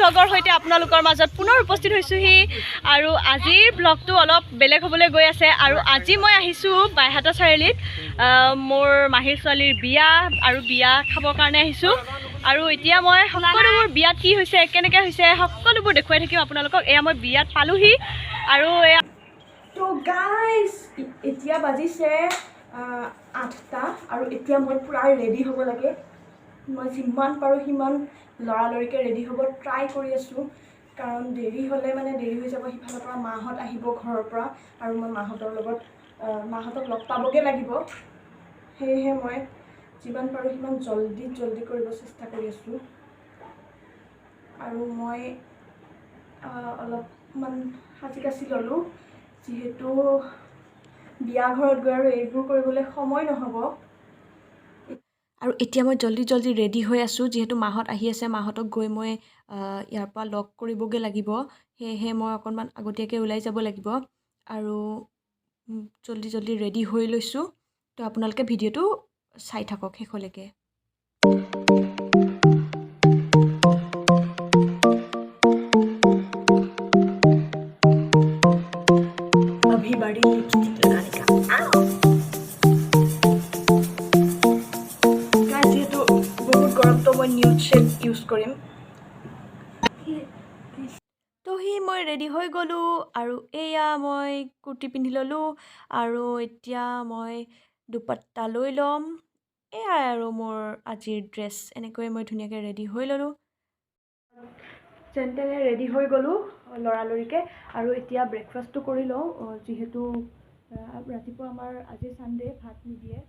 ব্লগৰ হৈতে আপোনালোকৰ মাজত পুনৰ উপস্থিত হৈছোহি আৰু আজিৰ ব্লগটো অলপ বেলেগ হ'বলৈ গৈ আছে আৰু আজি মই আহিছোঁ বাইহাটা চাৰিআলিত মোৰ মাহীৰ ছোৱালীৰ বিয়া আৰু বিয়া খাবৰ কাৰণে আহিছোঁ আৰু এতিয়া মই সকলোবোৰ বিয়াত কি হৈছে কেনেকৈ হৈছে সকলোবোৰ দেখুৱাই থাকিম আপোনালোকক এয়া মই বিয়াত পালোহি আৰু এয়া তো গাইজ এতিয়া বাজিছে 8টা আৰু এতিয়া মই পুৰা ৰেডি হ'ব লাগে মই যিমান পাৰোঁ সিমান লৰালৰিকৈ ৰেডি হ'ব ট্ৰাই কৰি আছোঁ কাৰণ দেৰি হ'লে মানে দেৰি হৈ যাব সিফালৰ পৰা মাহঁত আহিব ঘৰৰ পৰা আৰু মই মাহঁতৰ লগত মাহঁতক লগ পাবগৈ লাগিব সেয়েহে মই যিমান পাৰোঁ সিমান জলদি কৰিব চেষ্টা কৰি আছোঁ আৰু মই অলপমান সাজি কাচি ল'লোঁ যিহেতু বিয়া ঘৰত গৈ আৰু এইবোৰ কৰিবলৈ সময় নহ'ব আৰু এতিয়া মই জলদি ৰেডি হৈ আছোঁ যিহেতু মাহঁত আহি আছে মাহঁতক গৈ মই ইয়াৰ পৰা লগ কৰিবগৈ লাগিব সেয়েহে মই অকণমান আগতীয়াকৈ ওলাই যাব লাগিব আৰু জলদি ৰেডি হৈ লৈছোঁ তো আপোনালোকে ভিডিঅ'টো চাই থাকক শেষলৈকে अभी बड़ी लिपस्टिक लगाने का गाइस ये तो बहुत गरम तो मैं न्यूड शेड यूज करिम तो ही मैं रेडी हो गलो আৰু এয়া মই কুৰ্তি পিন্ধি ললো আৰু এতিয়া মই দুপাট্টা লৈ লম এয়া আৰু মোৰ আজিৰ ড্ৰেছ এনেকৈ মই ধুনীয়াকৈ ৰেডি হৈ ললো যেনে ৰেডি হৈ গলো লৰালৰিকে আৰু এতিয়া ব্ৰেকফাষ্টটো কৰি লওঁ যিহেতু ৰাতিপুৱা আমাৰ আজি সানডে ভাত নিদিয়ে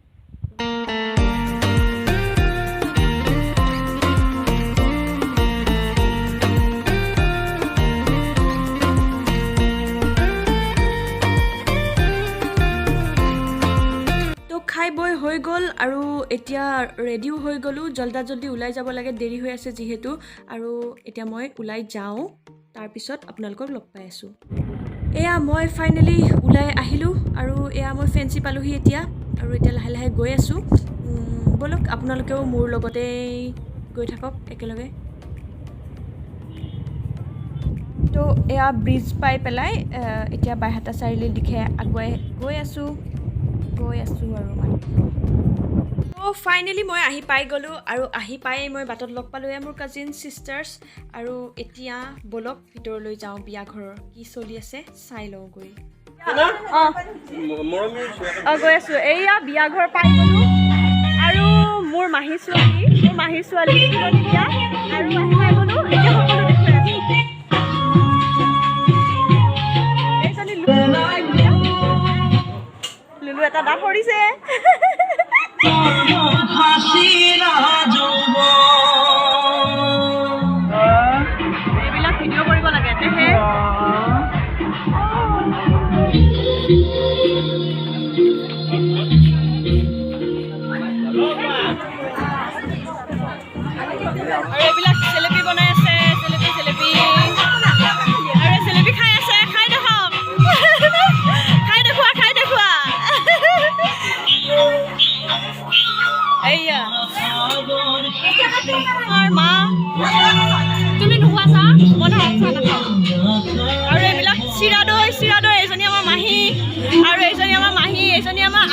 খাই বই হৈ গ'ল আৰু এতিয়া ৰেডিও হৈ গ'লোঁ জলদি ওলাই যাব লাগে দেৰি হৈ আছে যিহেতু আৰু এতিয়া মই ওলাই যাওঁ তাৰপিছত আপোনালোকক লগ পাই আছোঁ এয়া মই ফাইনেলি ওলাই আহিলোঁ আৰু এয়া মই ফেঞ্চি পালোহি এতিয়া আৰু এতিয়া লাহে গৈ আছোঁ বলক আপোনালোকেও মোৰ লগতে গৈ থাকক একেলগে তো এয়া ব্ৰিজ পাই পেলাই এতিয়া বাইহাটা চাৰিআলিৰ দিশে আগুৱাই গৈ আছোঁ আৰু মানে তো ফাইনেলি মই আহি পাই গ'লোঁ আৰু আহি পাই মই বাটত লগ পালোঁ এয়া মোৰ কাজিন চিষ্টাৰ্ছ আৰু এতিয়া বলক ভিতৰলৈ যাওঁ বিয়া ঘৰৰ কি চলি আছে চাই লওঁ গৈ গৈ আছোঁ এয়া বিয়া ঘৰ পাই গ'লোঁ আৰু মোৰ মাহী ছোৱালী বিয়া আৰু আহি পাই গ'লোঁ এতিয়া সকলো দেখুৱাই লুলু এটা দাঁত সৰিছে এইবিলাক ভিডিঅ' কৰিব লাগে তেহে আৰু এইবিলাক জেলেপি বনাই আছে জেলেপি আৰু জেলেপি খাই আছে খাই দেখাওক খাই দেখুৱা এয়া তোমাৰ মা তুমি নোখোৱা চা মই চাহ নাখাওঁ আৰু এইবিলাক চিৰা দৈ এইজনী আমাৰ মাহী আৰু এইজনী আমাৰ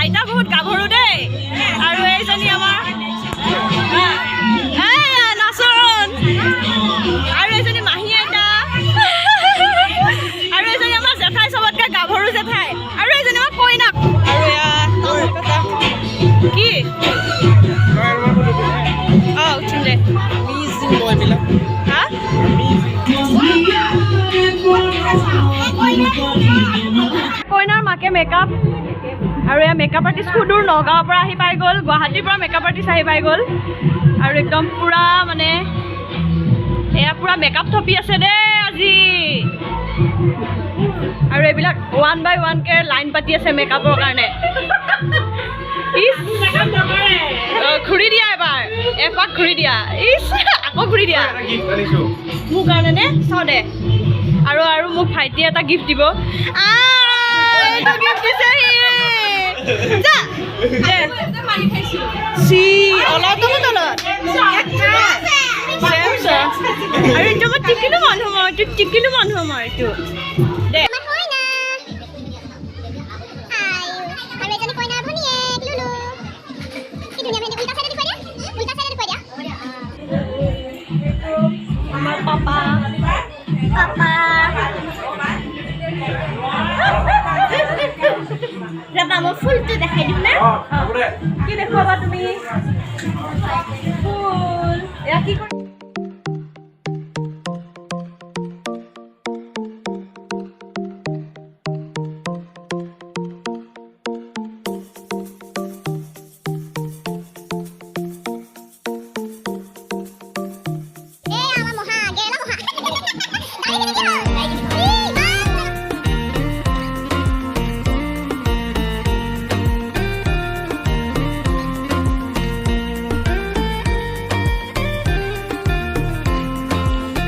আইতা বহুত গাভৰু দেই আৰু এইজনী আমাৰ নাচন আৰু এইজনী মাহী আইতা আৰু এইজনী আমাৰ জেঠাই চবতকৈ গাভৰু জেঠাই আৰু এইজনী আমাৰ কইনাক আৰু এয়া কি উঠিম দে কইনাৰ মাকে মেকআপ আৰু এয়া মেকআপ আৰ্টিষ্ট সুদূৰ নগাঁৱৰ পৰা আহি পাই গ'ল গুৱাহাটীৰ পৰা মেকআপ আৰ্টিষ্ট আহি পাই গ'ল আৰু একদম পুৰা মানে এয়া পুৰা মেকআপ থপি আছে দেই আজি আৰু এইবিলাক 1 by 1 কে লাইন পাতি আছে মেকআপৰ কাৰণে ঘূৰি দিয়া এপাক ঘূৰি দিয়া আকৌ ঘূৰি দিয়া মোৰ কাৰণে নে চাওঁ দে আৰু মোক ভাইটিয়ে এটা গিফ্ট দিব গিফ্ট দিছে অলপ তলত আৰু এইটো মই টিকিলো মানুহ মই এইটো দে আমাৰ পাপা ৰবা মই ফুলটো দেখাই দিম না কি দেখুৱাবা তুমি ফুল এয়া কি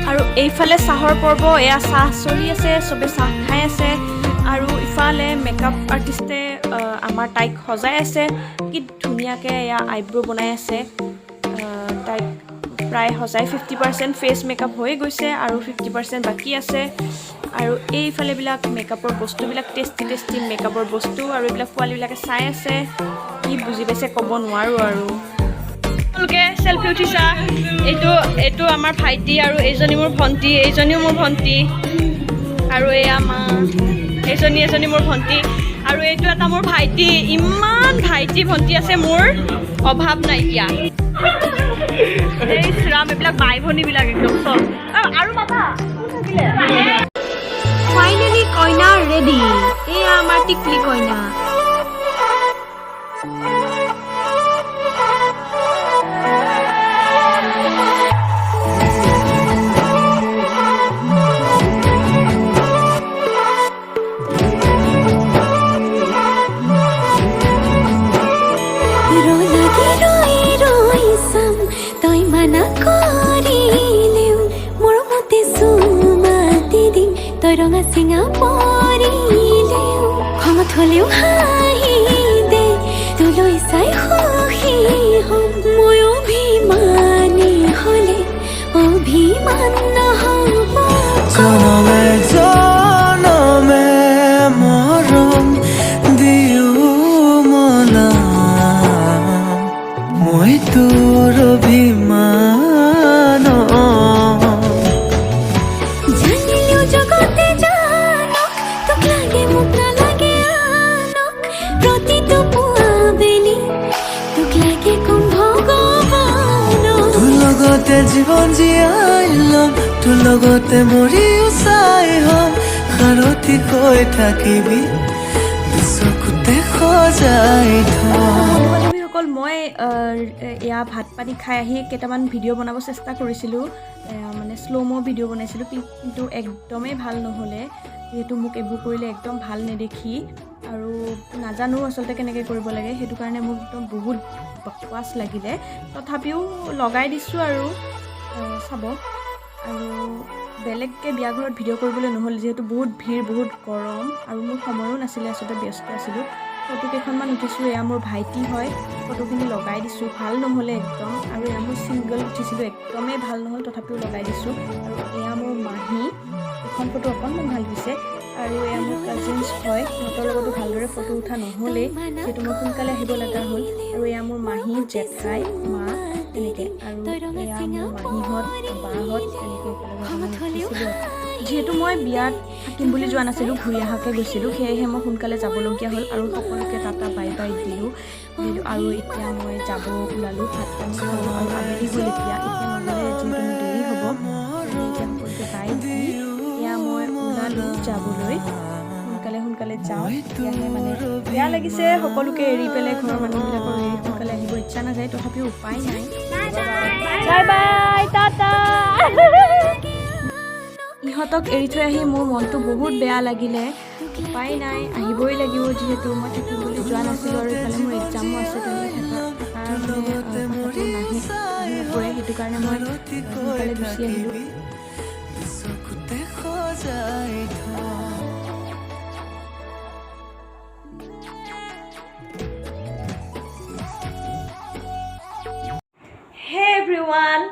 আৰু এইফালে চাহৰ পৰ্ব এয়া চাহ চলি আছে চবে চাহ খাই আছে আৰু ইফালে মেকআপ আৰ্টিষ্টে আমাৰ তাইক সজাই আছে কি ধুনীয়াকৈ এয়া আইব্ৰ' বনাই আছে তাইক প্ৰায় সজাই 50% ফেচ মেকআপ হৈ গৈছে আৰু 50% বাকী আছে আৰু এইফালেবিলাক মেকআপৰ বস্তুবিলাক টেষ্টি মেকআপৰ বস্তু আৰু এইবিলাক পোৱালিবিলাকে চাই আছে কি বুজি পাইছে ক'ব নোৱাৰোঁ আৰু তেওঁলোকে চেলফি উঠিছা এইটো আমাৰ ভাইটি আৰু এইজনী মোৰ ভণ্টি এইজনীও মোৰ ভণ্টি আৰু এয়া মা এজনী মোৰ ভণ্টি আৰু এইটো এটা মোৰ ভাইটি ইমান ভাইটি ভণ্টি আছে মোৰ অভাৱ নাইকিয়া এই শ্ৰাম এইবিলাক বাই ভনীবিলাক একদম চব আৰু বাবা ফাইনেলি কইনা ৰেডি এয়া আমাৰ টিকলি কইনা ৰঙা চিঙা পৰিলেও খঙত হ'লেও হাঁহি দে তোলৈ চাই সুখী হ'ম মই অভিমানী হ'লে অভিমান নহ'ব জনমে জনমে মৰম দিও মনা মই তোৰ অভিমান জীৱন জীয়াই ল'ম তোৰ লগতে মৰিও চাই হ'ম সাৰথি কৈ থাকিবি চকুতে সজাই থ'ম মই এয়া ভাত পানী খাই আহি কেইটামান ভিডিঅ' বনাব চেষ্টা কৰিছিলোঁ মানে শ্ল' ম' ভিডিঅ' বনাইছিলোঁ কিন্তু একদমেই ভাল নহ'লে যিহেতু মোক এইবোৰ কৰিলে একদম ভাল নেদেখি আৰু নাজানো আচলতে কেনেকৈ কৰিব লাগে সেইটো কাৰণে মোক একদম বহুত বকৱাচ লাগিলে তথাপিও লগাই দিছোঁ আৰু চাব আৰু বেলেগকৈ বিয়া ঘৰত ভিডিঅ' কৰিবলৈ নহ'ল যিহেতু বহুত ভিৰ বহুত গৰম আৰু মোৰ সময়ো নাছিলে আচলতে ব্যস্ত আছিলোঁ ফটো কেইখনমান উঠিছোঁ এয়া মোৰ ভাইটি হয় ফটোখিনি লগাই দিছোঁ ভাল নহ'লে একদম আৰু এয়া মোৰ ছিংগল উঠিছিলোঁ একদমেই ভাল নহ'ল তথাপিও লগাই দিছোঁ আৰু এয়া মোৰ মাহী এখন ফটো অকণমান ভাল হৈছে আৰু এয়া মোৰ কাজিনছ হয় সিহঁতৰ লগতো ভালদৰে ফটো উঠা নহ'লেই যিহেতু মই সোনকালে আহিব লগা হ'ল আৰু এয়া মোৰ মাহী জেঠাই মা তেনেকৈ আৰু এয়া মোৰ মাহীহঁত বাহঁত তেনেকৈ একেলগে যিহেতু মই বিয়াত থাকিম বুলি যোৱা নাছিলোঁ ঘূৰি অহাকৈ গৈছিলোঁ সেয়েহে মই সোনকালে যাবলগীয়া হ'ল আৰু সকলোকে টাটা বাই বাই দিলোঁ আৰু এতিয়া মই যাব ওলালোঁ ভাত পানী খালোঁ আৰু আবেলি হ'ল এতিয়া নগ'লে যিহেতু মোৰ দেৰি হ'ব এতিয়া সকলোকে বাই দি এয়া মই ওলালোঁ যাবলৈ সোনকালে যাওঁ তেতিয়াহে মানে বেয়া লাগিছে সকলোকে এৰি পেলাই ঘৰৰ মানুহবিলাকৰ এৰি সোনকালে আহিব ইচ্ছা নাযায় তথাপিও উপায় নাই বাই বাই টাটা ইহঁতক এৰি থৈ আহি মোৰ মনটো বহুত বেয়া লাগিলে উপায় নাই আহিবই লাগিব যিহেতু মই থাকিম বুলি যোৱা নাছিলোঁ আৰু ইফালে মোৰ এক্সামো আছে তেনেকৈ নপৰে সেইটো কাৰণে মই সোনকালে গুচি আহিলোঁ Hey everyone,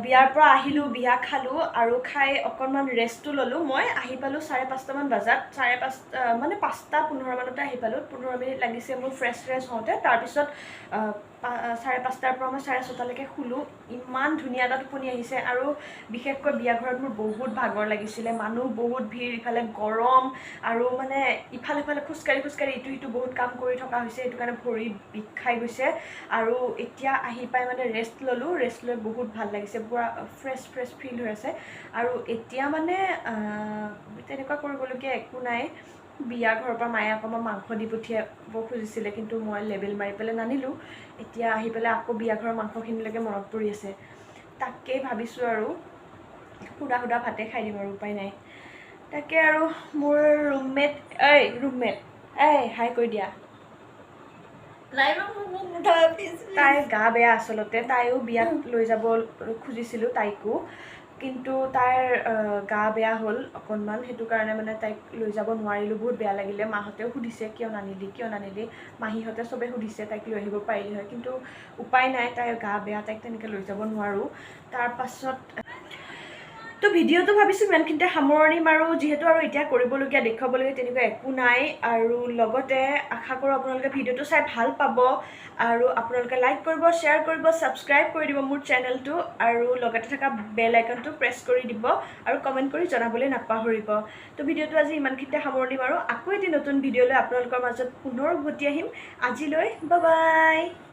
বিয়াৰ পৰা আহিলোঁ, বিয়া খালোঁ আৰু খাই অকণমান ৰেষ্টটো ল'লোঁ। মই আহি পালোঁ 5:30মান বজাত, 5:30 মানে 5:15 মানতে আহি পালোঁ। 15 মিনিট লাগিছে মোৰ ফ্ৰেছ হওঁতে। তাৰপিছত 5:30 পৰা মই 6:30লৈকে শুলোঁ। ইমান ধুনীয়া এটা টোপনি আহিছে আৰু বিশেষকৈ বিয়া ঘৰত মোৰ বহুত ভাগৰ লাগিছিলে। মানুহ বহুত ভিৰ, ইফালে গৰম আৰু মানে ইফালে সিফালে খোজকাঢ়ি ইটো সিটো বহুত কাম কৰি থকা হৈছে, সেইটো কাৰণে ভৰি বিষ খাই গৈছে। আৰু এতিয়া আহি পাই মানে ৰেষ্ট ল'লোঁ, ৰেষ্ট লৈ বহুত ভাল লাগিছে, পূৰা ফ্ৰেছ ফিল হৈ আছে। আৰু এতিয়া মানে তেনেকুৱা কৰিবলগীয়া একো নাই। বিয়া ঘৰৰ পৰা মায়ে আকৌ মই মাংস দি পঠিয়াব খুজিছিলে, কিন্তু মই লেবেল মাৰি পেলাই নানিলোঁ। এতিয়া আহি পেলাই আকৌ বিয়া ঘৰৰ মাংসখিনিলৈকে মনত পৰি আছে। তাকেই ভাবিছোঁ আৰু সুদা ভাতে খাই দিম আৰু উপায় নাই। তাকে আৰু মোৰ ৰুমমেট হাই কৈ দিয়া। তাইৰ গা বেয়া আচলতে, তাইও বিয়াত লৈ যাব খুজিছিলোঁ তাইকো, কিন্তু তাইৰ গা বেয়া হ'ল অকণমান, সেইটো কাৰণে মানে তাইক লৈ যাব নোৱাৰিলোঁ। বহুত বেয়া লাগিলে। মাহঁতেও সুধিছে কিয় নানিলি, মাহীহঁতে চবে সুধিছে তাইক লৈ আহিব পাৰিলি হয়, কিন্তু উপায় নাই, তাইৰ গা বেয়া, তাইক তেনেকৈ লৈ যাব নোৱাৰোঁ। তাৰপাছত তো ভিডিঅ'টো ভাবিছোঁ ইমানখিনিতে সামৰণি মাৰোঁ, যিহেতু আৰু এতিয়া কৰিবলগীয়া দেখুৱাবলগীয়া তেনেকুৱা একো নাই। আৰু লগতে আশা কৰোঁ আপোনালোকে ভিডিঅ'টো চাই ভাল পাব আৰু আপোনালোকে লাইক কৰিব, শ্বেয়াৰ কৰিব, ছাবস্ক্ৰাইব কৰি দিব মোৰ চেনেলটো, আৰু লগতে থকা বেল আইকনটো প্ৰেছ কৰি দিব আৰু কমেণ্ট কৰি জনাবলৈ নাপাহৰিব। তো ভিডিঅ'টো আজি ইমানখিনিতে সামৰণি মাৰোঁ। আকৌ এটি নতুন ভিডিঅ'লৈ আপোনালোকৰ মাজত পুনৰ উভতি আহিম। আজিলৈ বাই বাই।